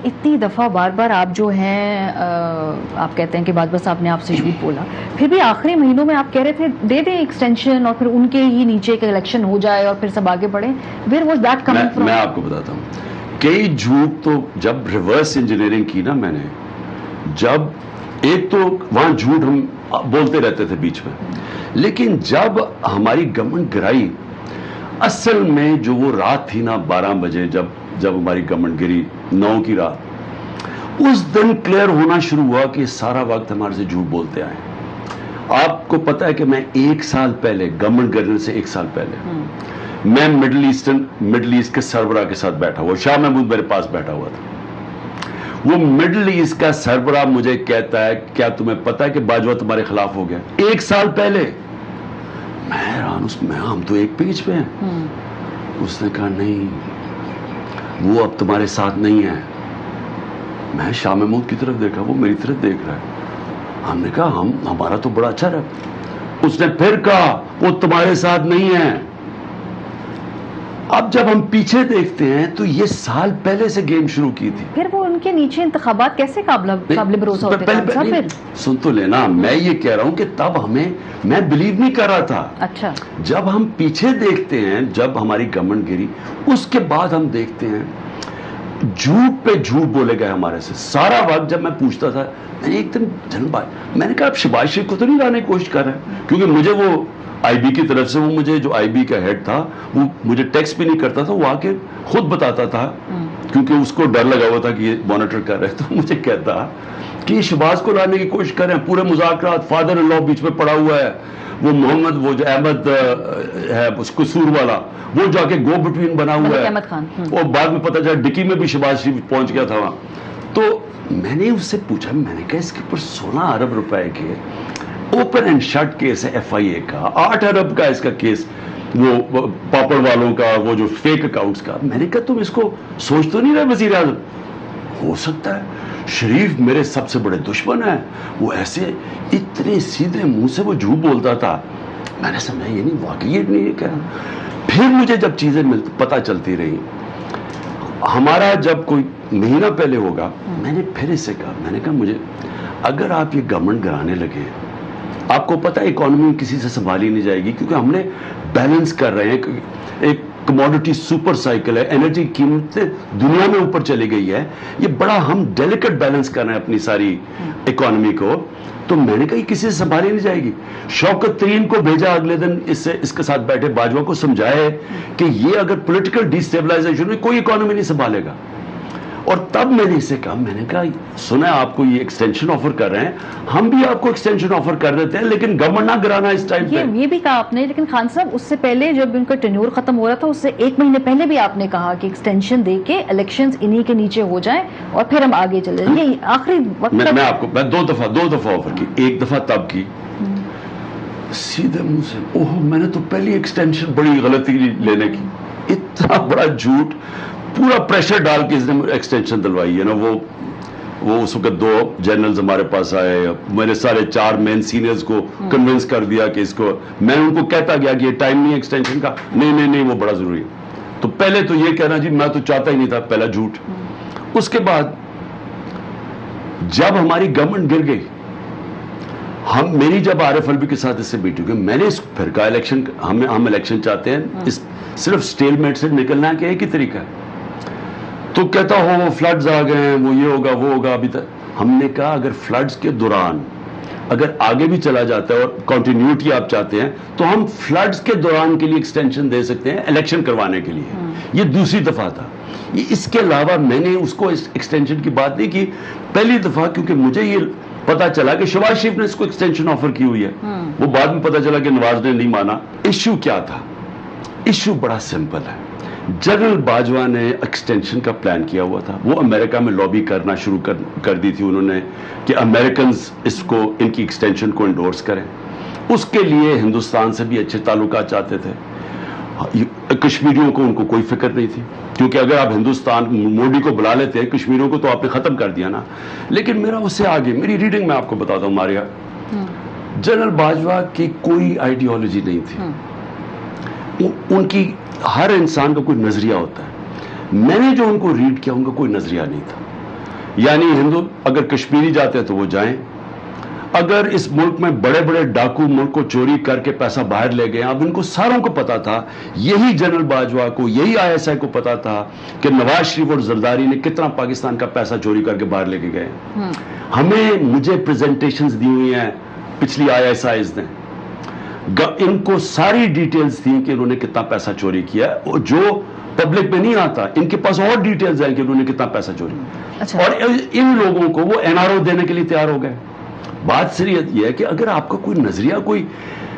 اتنی دفعہ بار بار آپ جو ہیں آپ کہتے ہیں کہ بعد بس آپ نے آپ سے جھوٹ بولا، پھر بھی آخری مہینوں میں آپ کہہ رہے تھے دے دیں ایکسٹینشن اور پھر ان کے ہی نیچے کا الیکشن ہو جائے اور پھر سب آگے بڑھیں. Where was that coming from? میں آپ کو بتاتا ہوں کئی جھوٹ تو جب ریورس انجینئرنگ کی نا میں نے، جب ایک تو وہاں جھوٹ ہم بولتے رہتے تھے بیچ میں، لیکن جب ہماری گورنمنٹ گرائی، اصل میں جو وہ رات تھی نا 12 بجے جب ہماری گورنمنٹ گری 9 کی رات، اس دن کلیئر ہونا شروع ہوا کہ سارا وقت ہمارے سے جھوٹ بولتے آئے. آپ کو پتا ہے کہ میں 1 سال پہلے گورنمنٹ گرنے سے 1 سال پہلے میں مڈل ایسٹ کے سربراہ کے ساتھ بیٹھا ہوا، شاہ محمود میرے پاس بیٹھا ہوا تھا. وہ مڈل ایسٹ کا سربراہ مجھے کہتا ہے کیا تمہیں پتا ہے کہ باجوہ تمہارے خلاف ہو گیا؟ 1 سال پہلے. میں حیران، ہم تو ایک پیج پہ ہیں. اس نے کہا نہیں، وہ اب تمہارے ساتھ نہیں ہے. میں شاہ محمود کی طرف دیکھا، وہ میری طرف دیکھ رہا ہے. ہم نے کہا ہمارا تو بڑا اچھا رہا. اس نے پھر کہا وہ تمہارے ساتھ نہیں ہے. اب جب ہم پیچھے دیکھتے ہیں تو یہ سال پہلے سے گیم شروع کی تھی. پھر وہ ان کے نیچے انتخابات کیسے قابل بھروسہ ہوتے ہیں؟ سن تو لینا، میں یہ کہہ رہا ہوں کہ تب میں بلیو نہیں کر رہا تھا. اچھا، جب ہم پیچھے دیکھتے ہیں، جب ہماری گورنمنٹ گری، اس کے بعد ہم دیکھتے ہیں جھوٹ پہ جھوٹ بولے گئے ہمارے سے. سارا وقت جب میں پوچھتا تھا، میں نے ایک دن جنرل بھائی میں نے کہا آپ شہباز شریف کو تو نہیں لانے کی کوشش کر رہے ہیں؟ کیونکہ مجھے وہ آئی بی کی طرف سے، وہ مجھے جو آئی بی کا ہیڈ تھا وہ مجھے ٹیکسٹ بھی نہیں کرتا تھا، وہ آ کے خود بتاتا تھا، کیونکہ اس کو ڈر لگا ہوا تھا کہ یہ مانیٹر کر رہے. تو مجھے کہتا کہ یہ شہباز کو لانے کی کوشش کر رہے ہیں، پورے مذاکرات، فادر ان لا بیچ میں پڑا ہوا ہے، وہ محمد وہ جو احمد ہے قصور والا، وہ جا کے گو بٹوین بنا ہوا ہے. احمد خان، اور بعد میں پتا چلا ڈکی میں بھی شہباز شریف پہنچ گیا تھا وہاں. تو میں نے اس سے پوچھا، میں نے کہا اس کے اوپر 16 ارب روپے کے اوپن اینڈ شٹ کیس ہے ایف آئی اے کا، 8 ارب کا اس کا کیس، وہ پاپڑ والوں کا، وہ جو فیک اکاؤنٹس کا. میں نے کہا تم اس کو سوچ تو نہیں رہے وزیر اعظم؟ ہو سکتا ہے شریف میرے سب سے بڑے دشمن ہیں، وہ ایسے اتنے سیدھے منہ سے وہ جھوٹ بولتا تھا. میں نے سمجھا یہ نہیں، واقعی یہ نہیں کہہ رہا. پھر مجھے جب چیزیں پتہ چلتی رہی، ہمارا جب کوئی مہینہ پہلے ہوگا، میں نے پھر اس سے کہا، میں نے کہا مجھے اگر آپ یہ گورنمنٹ گرانے لگے، آپ کو پتہ ہے اکانومی کسی سے سنبھالی نہیں جائے گی، کیونکہ ہم نے بیلنس کر رہے ہیں. ایک کموڈٹی سپر سائیکل ہے، انرجی کی قیمتیں دنیا میں اوپر چلی گئی ہے، یہ بڑا ہم ڈیلیکٹ بیلنس کر رہے ہیں اپنی ساری اکانومی کو. تو میں نے کہا یہ کسی سے سنبھالی نہیں جائے گی. شوکت ترین کو بھیجا اگلے دن، اس کے ساتھ بیٹھے باجوہ کو سمجھائے کہ یہ اگر پولیٹیکل ڈی اسٹیبلائزیشن میں کوئی اکانومی نہیں سنبھالے گا. اور تب میں نے اسے کہا، میں نے کہا سنا آپ کو یہ ایکسٹینشن آفر کر رہے ہیں، ہم بھی آپ کو ایکسٹینشن آفر کر دیتے ہیں، لیکن گورنمنٹ نہ گرانا اس ٹائم پہ. یہ بھی کہا آپ نے، لیکن خان صاحب اس سے پہلے جب ان کا ٹینیور ختم ہو رہا تھا، اس سے 1 مہینے پہلے بھی آپ نے کہا کہ ایکسٹینشن دے کے الیکشنز انہی کے نیچے ہو جائیں اور پھر ہم آگے چلیں. یہ آخری وقت میں آپ کو دو دفعہ آفر کی. ایک دفعہ تب کی سیدھے منہ سے، اوہ میں نے تو پہلی ایکسٹینشن بڑی غلطی لینے کی، اتنا بڑا جھوٹ، پورا پریشر ڈال کے اس نے ایکسٹینشن دلوائی ہے نا. وہ اس وقت 2 جنرلز ہمارے پاس آئے، میرے سارے 4 مین سینئرز کو کنونس کر دیا کہ اس کو، میں ان کو کہتا گیا کہ یہ ٹائم نہیں ہے ایکسٹینشن کا، نہیں وہ بڑا ضروری ہے. تو پہلے تو یہ کہنا جی میں تو چاہتا ہی نہیں تھا، پہلا جھوٹ. اس کے بعد جب ہماری گورنمنٹ گر گئی، میری جب عارف الوی کے ساتھ اس سے میٹنگ ہوئی، میں نے اس پھر کہا الیکشن ہم الیکشن چاہتے ہیں، صرف اسٹیل میٹ سے نکلنا ہے کہ ایک ہی طریقہ ہے. تو کہتا ہو فلڈز آ گئے ہیں، وہ یہ ہوگا وہ ہوگا. ابھی تک ہم نے کہا اگر فلڈز کے دوران اگر آگے بھی چلا جاتا ہے اور کنٹینیوٹی آپ چاہتے ہیں تو ہم فلڈز کے دوران کے لیے ایکسٹینشن دے سکتے ہیں الیکشن کروانے کے لیے. یہ دوسری دفعہ تھا. اس کے علاوہ میں نے اس کو ایکسٹینشن کی بات نہیں کی. پہلی دفعہ کیونکہ مجھے یہ پتا چلا کہ شہباز شریف نے اس کو ایکسٹینشن آفر کی ہوئی ہے، وہ بعد میں پتا چلا کہ نواز نے نہیں مانا. ایشو کیا تھا؟ ایشو بڑا سمپل ہے. جنرل باجوہ نے ایکسٹینشن کا پلان کیا ہوا تھا. وہ امریکہ میں لابی کرنا شروع کر دی تھی انہوں نے کہ امریکنز اس کو، ان کی ایکسٹینشن کو انڈورس کریں. اس کے لیے ہندوستان سے بھی اچھے تعلقات چاہتے تھے. کشمیریوں کو ان کو کوئی فکر نہیں تھی، کیونکہ اگر آپ ہندوستان مودی کو بلا لیتے ہیں، کشمیریوں کو تو آپ نے ختم کر دیا نا. لیکن میرا اس سے آگے، میری ریڈنگ میں آپ کو بتاتا ہوں، ماریا جنرل باجوہ کی کوئی آئیڈیالوجی نہیں تھی. ان کی ہر انسان کا کوئی نظریہ ہوتا ہے. میں نے جو ان کو ریڈ کیا، ان کا کوئی نظریہ نہیں تھا. یعنی ہندو اگر کشمیری جاتے ہیں تو وہ جائیں. اگر اس ملک میں بڑے بڑے ڈاکو ملک کو چوری کر کے پیسہ باہر لے گئے, اب ان کو ساروں کو پتا تھا, یہی جنرل باجوہ کو, یہی آئی ایس آئی کو پتا تھا کہ نواز شریف اور زرداری نے کتنا پاکستان کا پیسہ چوری کر کے باہر لے کے گئے. مجھے پریزنٹیشنز دی ہوئی ہیں پچھلی آئی ایس آئیز نے, ان کو ساری ڈیٹیلز تھیں کہ انہوں نے کتنا پیسہ چوری کیا, اور جو پبلک میں نہیں آتا, ان کے پاس اور ڈیٹیلز ہیں کہ انہوں نے کتنا پیسہ چوری کیا. اور ان لوگوں کو وہ این آر او دینے کے لیے تیار ہو گئے. بات صریحت یہ ہے کہ اگر آپ کا کوئی نظریہ, کوئی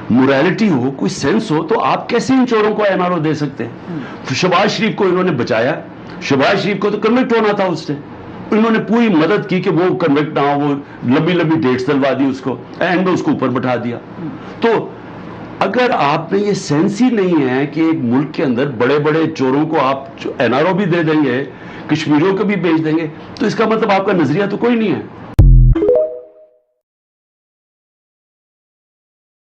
موریلٹی ہو, کوئی سینس ہو, تو آپ کیسے ان چوروں کو این آر او دے سکتے ہیں؟ شہباز شریف کو انہوں نے بچایا, شہباز شریف کو تو کنوکٹ ہونا تھا اس سے, انہوں نے پوری مدد کی کہ وہ کنوکٹ نہ ہو, وہ لمبی لمبی ڈیٹس دلوا دی اس کو, اینڈ میں اس کو اوپر بٹھا دیا. تو اگر آپ میں یہ سینس ہی نہیں ہے کہ ایک ملک کے اندر بڑے بڑے چوروں کو آپ این آر او بھی دے دیں گے, کشمیریوں کو بھی بیچ دیں گے, تو اس کا مطلب آپ کا نظریہ تو کوئی نہیں ہے.